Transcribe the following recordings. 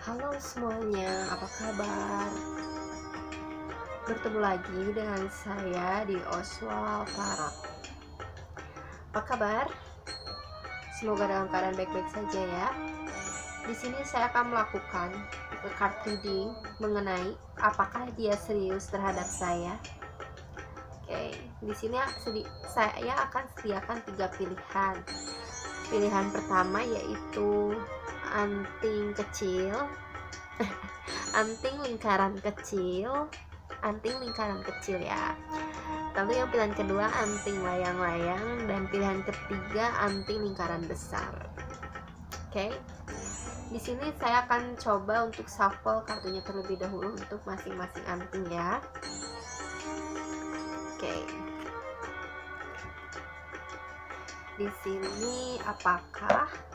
Halo semuanya, apa kabar? Bertemu lagi dengan saya di Oswal Farah. Apa kabar? Semoga dalam keadaan baik-baik saja ya. Di sini saya akan melakukan card reading mengenai apakah dia serius terhadap saya. Oke, di sini saya akan sediakan 3 pilihan. Pilihan pertama yaitu anting kecil, anting lingkaran kecil ya. Lalu yang pilihan kedua anting layang-layang, dan pilihan ketiga anting lingkaran besar. Oke. Di sini saya akan coba untuk shuffle kartunya terlebih dahulu untuk masing-masing anting ya. Oke. Di sini apakah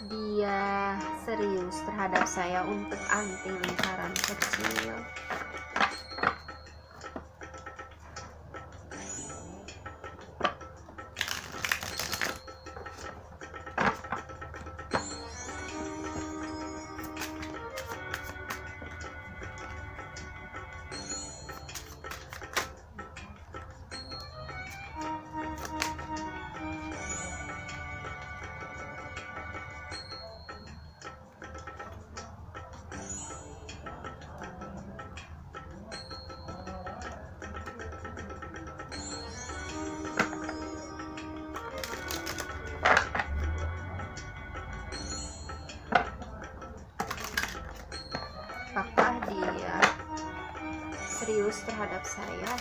dia serius terhadap saya untuk anting lingkaran kecil? Apakah dia serius terhadap saya?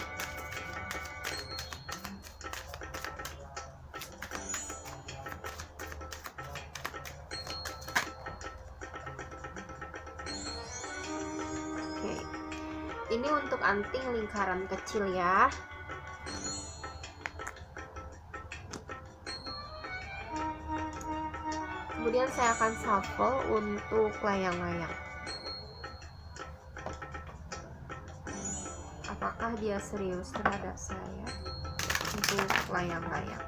Oke. Ini untuk anting lingkaran kecil ya. Kemudian saya akan shuffle untuk layang-layang. Apakah dia serius terhadap saya untuk layang-layang?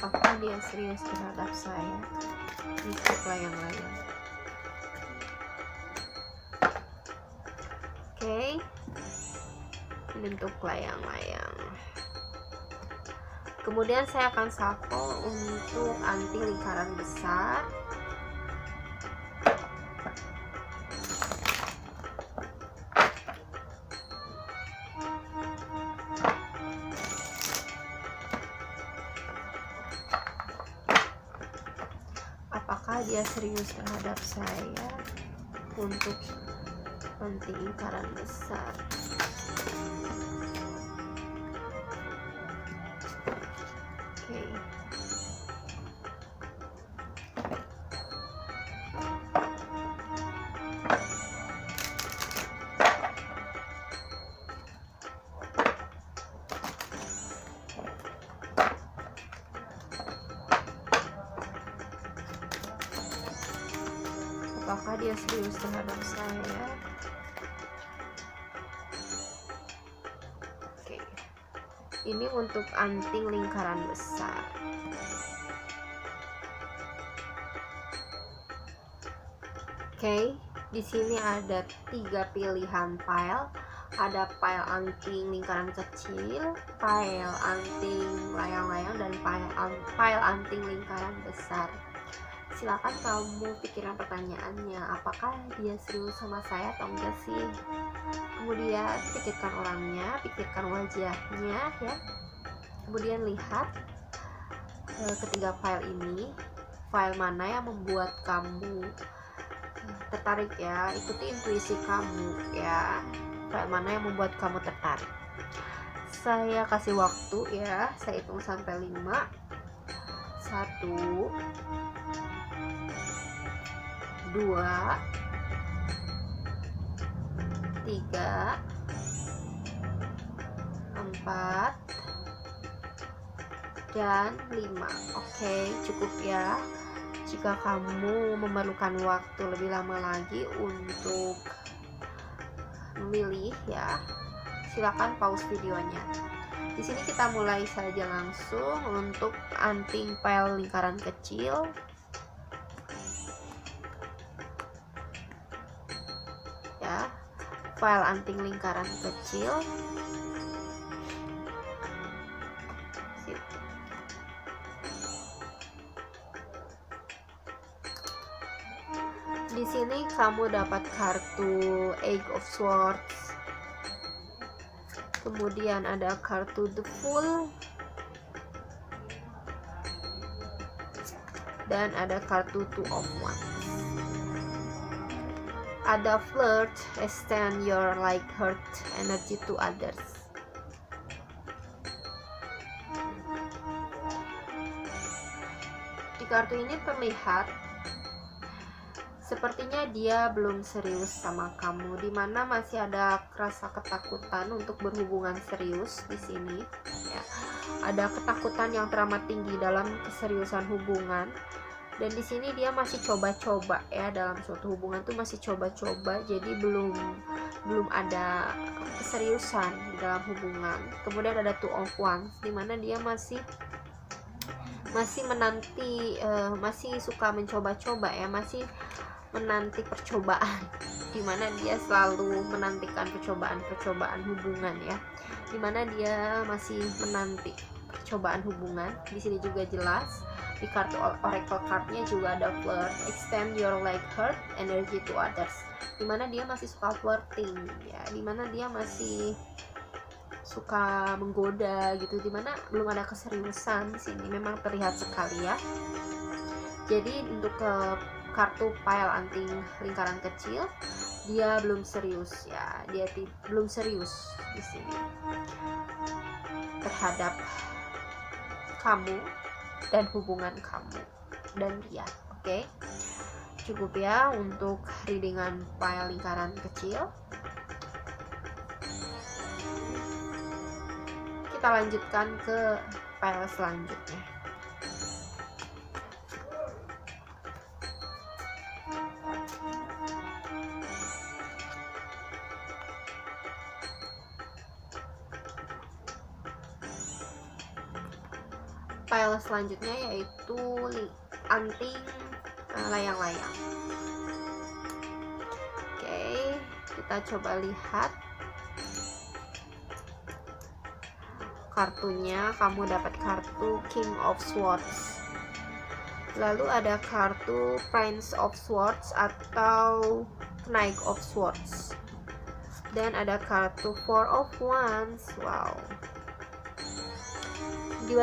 Apakah dia serius terhadap saya untuk layang-layang? Oke, bentuk layang-layang. Kemudian saya akan shuffle untuk anting lingkaran besar. Apakah dia serius terhadap saya untuk anting lingkaran besar? Oke. Apakah dia serius terhadap saya? Oke. Ini untuk anting lingkaran besar. Oke, di sini ada 3 pilihan pile. Ada pile anting lingkaran kecil, pile anting layang-layang, dan pile anting lingkaran besar. Silakan kamu pikirkan pertanyaannya, apakah dia serius sama saya atau enggak sih? Kemudian pikirkan orangnya, pikirkan wajahnya ya. Kemudian lihat ketiga file ini, file mana yang membuat kamu tertarik ya. Ikuti intuisi kamu ya, file mana yang membuat kamu tertarik. Saya kasih waktu ya, saya hitung sampai 5. 1, 2, 3, 4, dan 5. Oke, cukup ya. Jika kamu memerlukan waktu lebih lama lagi untuk memilih ya, silakan pause videonya. Di sini kita mulai saja langsung untuk anting pile lingkaran kecil. Ya, file anting lingkaran kecil. Sip. Di sini kamu dapat kartu Eight of Swords. Kemudian ada kartu The Fool. Dan ada kartu Two of Wands. Ada flirt, extend your like heart energy to others. Di kartu ini terlihat sepertinya dia belum serius sama kamu, dimana masih ada rasa ketakutan untuk berhubungan serius di sini. Ya, ada ketakutan yang teramat tinggi dalam keseriusan hubungan, dan di sini dia masih coba-coba ya, dalam suatu hubungan tuh masih coba-coba, jadi belum ada keseriusan di dalam hubungan. Kemudian ada Two of Wands, dimana dia masih menanti, masih suka mencoba-coba ya, masih menanti percobaan, dimana dia selalu menantikan percobaan hubungan ya, dimana dia masih menanti percobaan hubungan. Di sini juga jelas di kartu oracle cardnya juga ada flirt, extend your like heart energy to others, dimana dia masih suka flirting ya, dimana dia masih suka menggoda gitu, dimana belum ada keseriusan. Di sini memang terlihat sekali ya. Jadi untuk kartu pile anting lingkaran kecil, dia belum serius ya, dia belum serius di sini terhadap kamu dan hubungan kamu dan dia. Oke, cukup ya untuk readingan pile lingkaran kecil. Kita lanjutkan ke pile selanjutnya. Pile selanjutnya yaitu anting layang-layang. Oke, kita coba lihat kartunya. Kamu dapat kartu King of Swords, lalu ada kartu Prince of Swords atau Knight of Swords, dan ada kartu Four of Wands. Wow. Di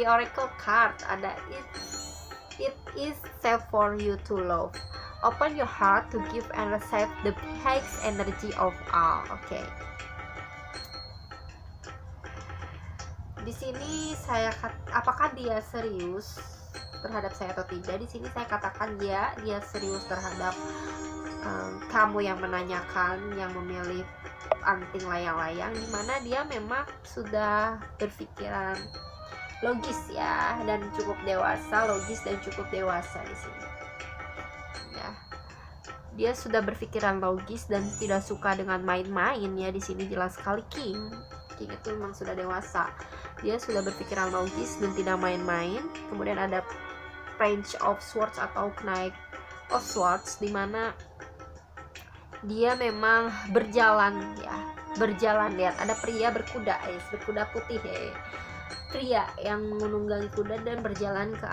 oracle card ada it is safe for you to love, open your heart to give and receive the highest energy of all. Oke. Di sini apakah dia serius terhadap saya atau tidak? Di sini saya katakan dia serius terhadap kamu yang menanyakan, yang memilih anting layang-layang, dimana dia memang sudah berpikiran logis ya, dan cukup dewasa, di sini. Ya, dia sudah berpikiran logis dan tidak suka dengan main-main ya. Di sini jelas sekali King itu memang sudah dewasa. Dia sudah berpikiran logis dan tidak main-main. Kemudian ada Prince of Swords atau Knight of Swords, dimana dia memang berjalan. Lihat ada pria berkuda putih ya, pria yang menunggangi kuda dan berjalan ke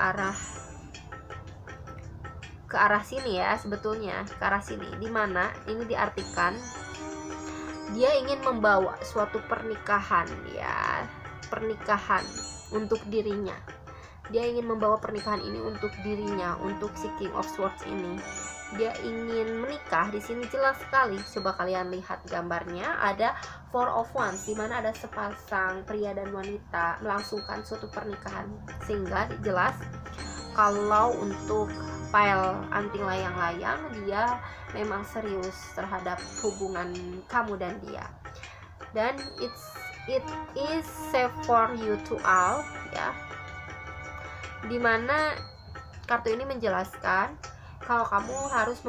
arah sini ya, sebetulnya ke arah sini, dimana ini diartikan dia ingin membawa suatu pernikahan untuk dirinya. Dia ingin membawa pernikahan ini untuk dirinya, untuk si King of Swords ini. Dia ingin menikah. Di sini jelas sekali. Coba kalian lihat gambarnya, ada Four of Wands, di mana ada sepasang pria dan wanita melangsungkan suatu pernikahan, sehingga jelas kalau untuk file anting layang-layang dia memang serius terhadap hubungan kamu dan dia, dan it is safe for you to all ya, dimana kartu ini menjelaskan kalau kamu harus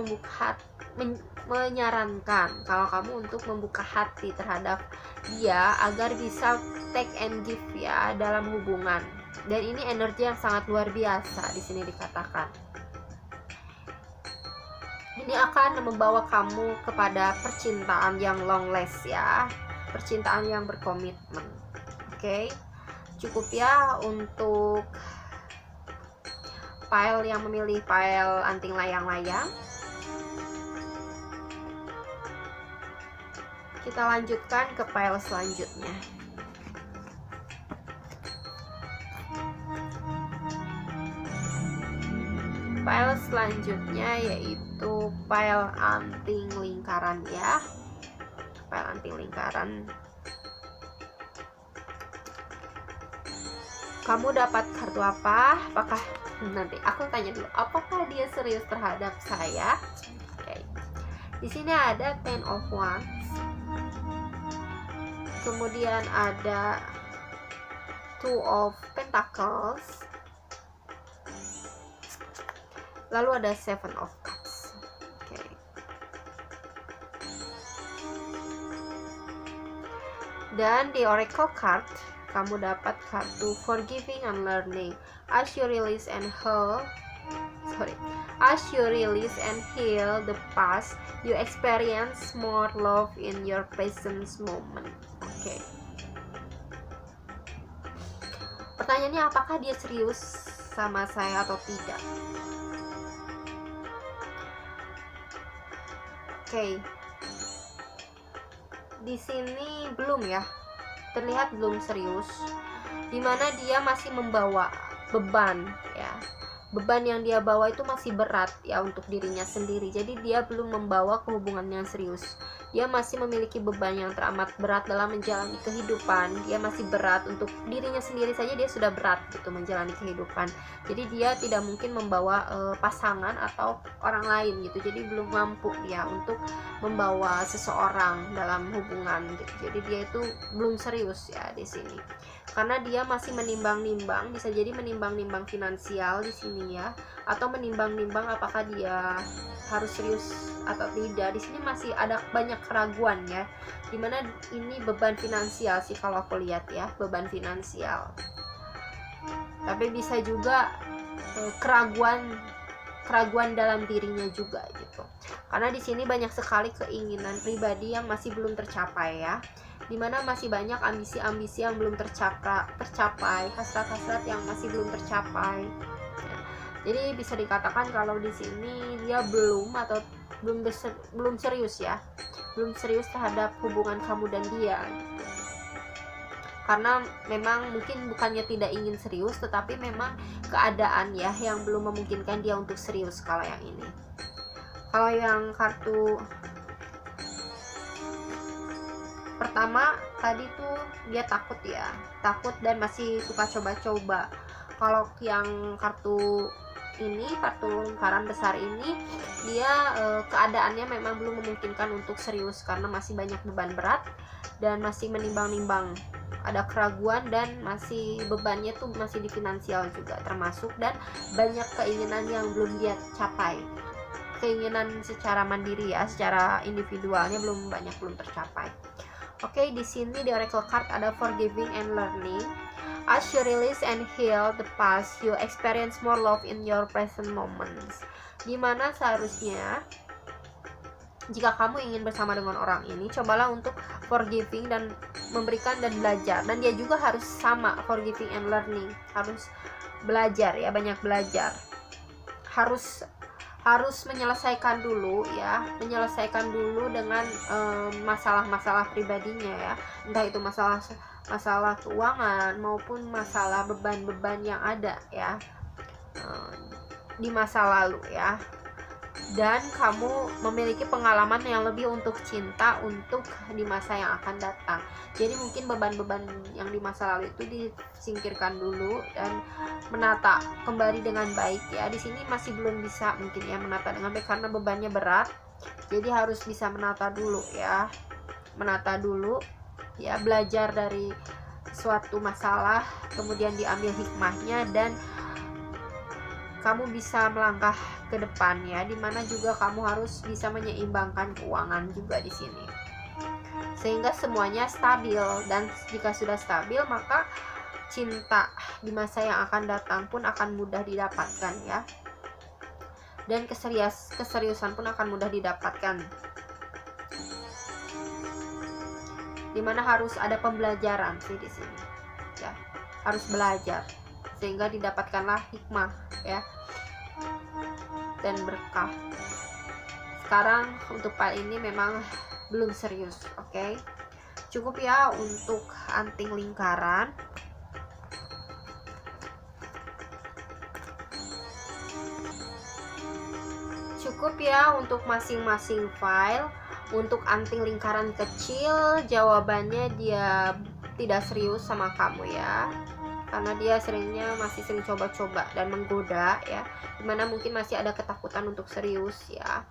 menyarankan kalau kamu untuk membuka hati terhadap dia agar bisa take and give ya dalam hubungan. Dan ini energi yang sangat luar biasa di sini dikatakan. Ini akan membawa kamu kepada percintaan yang long last ya, percintaan yang berkomitmen. Oke, cukup ya untuk file yang memilih file anting layang-layang. Kita lanjutkan ke file selanjutnya. File selanjutnya yaitu file anting lingkaran ya. File anting lingkaran. Kamu dapat kartu apa? Apakah nanti aku tanya dulu, apakah dia serius terhadap saya? Oke. Di sini ada Ten of Wands. Kemudian ada Two of Pentacles. Lalu ada Seven of Cups. Oke. Dan di Oracle card kamu dapat kartu Forgiving and Learning. As you release and heal the past, you experience more love in your present moment. Oke. Pertanyaannya, apakah dia serius sama saya atau tidak? Oke. Di sini belum ya. Terlihat belum serius. Dimana dia masih membawa beban ya. Beban yang dia bawa itu masih berat ya untuk dirinya sendiri. Jadi dia belum membawa ke hubungan yang serius. Dia masih memiliki beban yang teramat berat dalam menjalani kehidupan. Dia masih berat untuk dirinya sendiri saja, dia sudah berat gitu menjalani kehidupan. Jadi dia tidak mungkin membawa pasangan atau orang lain gitu. Jadi belum mampu dia untuk membawa seseorang dalam hubungan gitu. Jadi dia itu belum serius ya di sini. Karena dia masih menimbang-nimbang, bisa jadi menimbang-nimbang finansial di sini ya, atau menimbang-nimbang apakah dia harus serius atau tidak. Di sini masih ada banyak keraguan ya, dimana ini beban finansial sih kalau aku lihat ya, beban finansial. Tapi bisa juga keraguan dalam dirinya juga gitu. Karena di sini banyak sekali keinginan pribadi yang masih belum tercapai ya, dimana masih banyak ambisi-ambisi yang belum tercapai, hasrat-hasrat yang masih belum tercapai. Jadi bisa dikatakan kalau di sini dia belum serius ya, belum serius terhadap hubungan kamu dan dia. Karena memang mungkin bukannya tidak ingin serius, tetapi memang keadaan ya yang belum memungkinkan dia untuk serius kalau yang ini. Kalau yang kartu pertama tadi tuh dia takut ya, takut dan masih suka coba-coba. Kalau yang kartu ini, kartu lingkaran besar ini, dia keadaannya memang belum memungkinkan untuk serius karena masih banyak beban berat dan masih menimbang-nimbang, ada keraguan dan masih bebannya tuh masih di finansial juga termasuk, dan banyak keinginan yang belum dia capai. Keinginan secara mandiri ya, secara individualnya belum tercapai. Oke, di sini di Oracle card ada Forgiving and Learning. As you release and heal the past, you experience more love in your present moments. Dimana seharusnya jika kamu ingin bersama dengan orang ini, cobalah untuk forgiving dan memberikan dan belajar. Dan dia juga harus sama, forgiving and learning, harus belajar ya, banyak belajar. Harus menyelesaikan dulu ya, menyelesaikan dulu dengan masalah-masalah pribadinya ya, entah itu masalah keuangan maupun masalah beban-beban yang ada ya di masa lalu ya. dan kamu memiliki pengalaman yang lebih untuk cinta untuk di masa yang akan datang. Jadi mungkin beban-beban yang di masa lalu itu disingkirkan dulu dan menata kembali dengan baik ya. Di sini masih belum bisa mungkin ya menata dengan baik karena bebannya berat. Jadi harus bisa menata dulu ya. Menata dulu ya, belajar dari suatu masalah, kemudian diambil hikmahnya dan kamu bisa melangkah ke depan ya, dimana juga kamu harus bisa menyeimbangkan keuangan juga di sini sehingga semuanya stabil. Dan jika sudah stabil maka cinta di masa yang akan datang pun akan mudah didapatkan ya, dan keseriusan pun akan mudah didapatkan, dimana harus ada pembelajaran sih di sini ya, harus belajar sehingga didapatkanlah hikmah ya dan berkah. Sekarang untuk file ini memang belum serius, oke? Cukup ya untuk anting lingkaran. Cukup ya untuk masing-masing file. Untuk anting lingkaran kecil, jawabannya dia tidak serius sama kamu ya, karena dia masih sering coba-coba dan menggoda ya, dimana mungkin masih ada ketakutan untuk serius ya.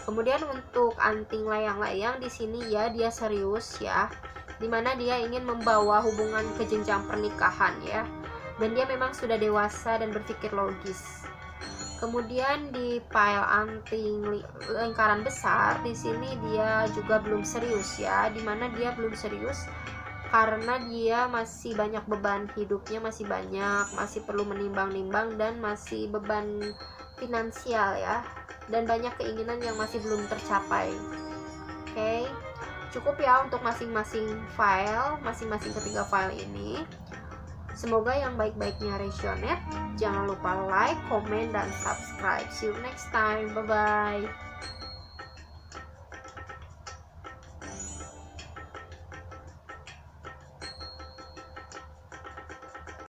Kemudian untuk anting layang-layang di sini ya, dia serius ya, dimana dia ingin membawa hubungan ke jenjang pernikahan ya, dan dia memang sudah dewasa dan berpikir logis. Kemudian di file anting lingkaran besar di sini dia juga belum serius ya, dimana dia belum serius karena dia masih banyak beban hidupnya, masih banyak, masih perlu menimbang-nimbang dan masih beban finansial ya, dan banyak keinginan yang masih belum tercapai. Oke, cukup ya untuk masing-masing file, masing-masing ketiga file ini. Semoga yang baik-baiknya resonate. Jangan lupa like, comment, dan subscribe. See you next time. Bye-bye.